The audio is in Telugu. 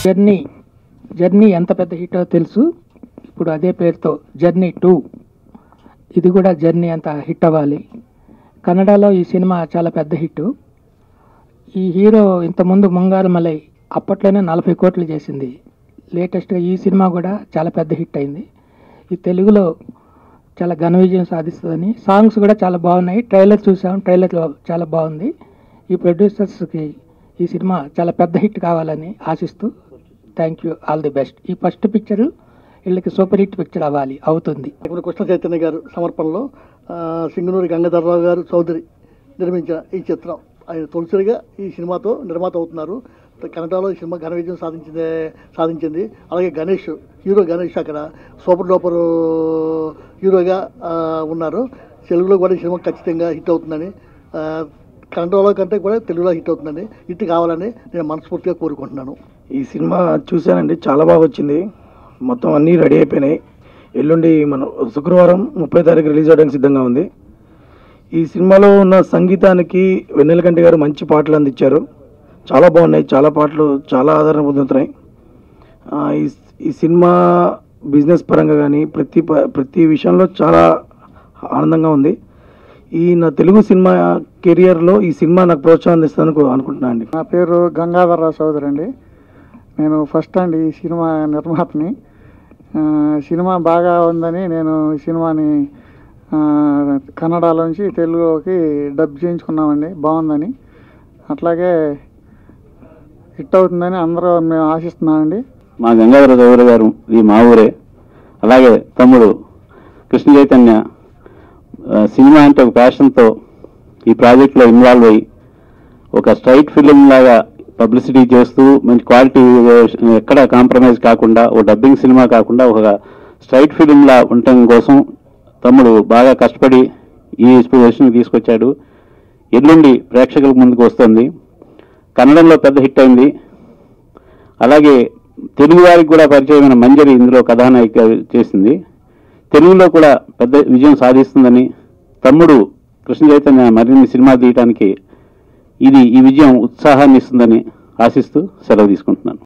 జర్నీ ఎంత పెద్ద హిట్టో తెలుసు. ఇప్పుడు అదే పేరుతో జర్నీ 2 ఇది కూడా జర్నీ అంత హిట్ అవ్వాలి. కన్నడలో ఈ సినిమా చాలా పెద్ద హిట్. ఈ హీరో ఇంతకుముందు ముంగారు మలై అప్పట్లోనే 40 కోట్లు చేసింది. లేటెస్ట్గా ఈ సినిమా కూడా చాలా పెద్ద హిట్ అయింది. ఈ తెలుగులో చాలా ఘన విజయం సాధిస్తుందని, సాంగ్స్ కూడా చాలా బాగున్నాయి. ట్రైలర్ చూసాం, ట్రైలర్లో చాలా బాగుంది. ఈ ప్రొడ్యూసర్స్కి ఈ సినిమా చాలా పెద్ద హిట్ కావాలని ఆశిస్తూ thank you, all the best. ఈ ఫస్ట్ పిక్చర్ వీళ్ళకి సూపర్ హిట్ పిక్చర్ అవుతుంది. కృష్ణ చైతన్య గారు సమర్పణలో సింగనూరి గంగాధరరావు గారు చౌదరి నిర్మించిన ఈ చిత్రం ఆయన తొలిసారిగా ఈ సినిమాతో నిర్మాత అవుతున్నారు. కన్నడలో ఈ సినిమా ఘన విజయం సాధించింది. అలాగే హీరో గణేష్ అక్కడ సూపర్ డూపర్ హీరోగా ఉన్నారు. తెలుగులో కూడా ఈ సినిమా ఖచ్చితంగా హిట్ అవుతుందని, కన్నడలో కంటే కూడా తెలుగులో హిట్ అవుతుందని, హిట్ కావాలని నేను మనస్ఫూర్తిగా కోరుకుంటున్నాను. ఈ సినిమా చూశానండి, చాలా బాగా వచ్చింది. మొత్తం అన్నీ రెడీ అయిపోయినాయి. ఎల్లుండి మనం శుక్రవారం 30 తారీఖు రిలీజ్ అవ్వడానికి సిద్ధంగా ఉంది. ఈ సినిమాలో ఉన్న సంగీతానికి వెన్నెలకంటి గారు మంచి పాటలు అందించారు. చాలా బాగున్నాయి. చాలా పాటలు చాలా ఆదరణ పొందుతున్నాయి. ఈ సినిమా బిజినెస్ పరంగా కానీ ప్రతి విషయంలో చాలా ఆనందంగా ఉంది. నా తెలుగు సినిమా కెరియర్లో ఈ సినిమా నాకు ప్రోత్సాహం అందిస్తుందని అనుకుంటున్నాను అండి. నా పేరు గంగాధరరావు చౌదరి అండి. నేను ఫస్ట్ అండి ఈ సినిమా నిర్మాతని. సినిమా బాగా ఉందని నేను ఈ సినిమాని కన్నడలోంచి తెలుగులోకి డబ్ చేయించుకున్నామండి. బాగుందని, అట్లాగే హిట్ అవుతుందని అందరూ మేము ఆశిస్తున్నామండి. మా గంగాధర చౌదరి గారు ఈ మా ఊరే. అలాగే తమ్ముడు కృష్ణ చైతన్య సినిమా అంటే ఒక ప్యాషన్తో ఈ ప్రాజెక్ట్లో ఇన్వాల్వ్ అయ్యి ఒక స్ట్రైట్ ఫిలిం లాగా పబ్లిసిటీ చేస్తూ మంచి క్వాలిటీ ఎక్కడ కాంప్రమైజ్ కాకుండా, ఓ డబ్బింగ్ సినిమా కాకుండా ఒక స్ట్రైట్ ఫిలింలా ఉండటం కోసం తమ్ముడు బాగా కష్టపడి ఈ పొజిషన్కి తీసుకొచ్చాడు. ఎల్లుండి ప్రేక్షకుల ముందుకు వస్తుంది. కన్నడంలో పెద్ద హిట్ అయింది. అలాగే తెలుగు వారికి కూడా పరిచయమైన మంజరి ఇందులో కథానాయిక చేసింది. తెలుగులో కూడా పెద్ద విజయం సాధిస్తుందని, తమ్ముడు కృష్ణ చైతన్య మరిన్ని సినిమా తీయడానికి ఈ విజయం ఉత్సాహాన్ని ఇస్తుందని ఆశిస్తూ సెలవు తీసుకుంటున్నాను.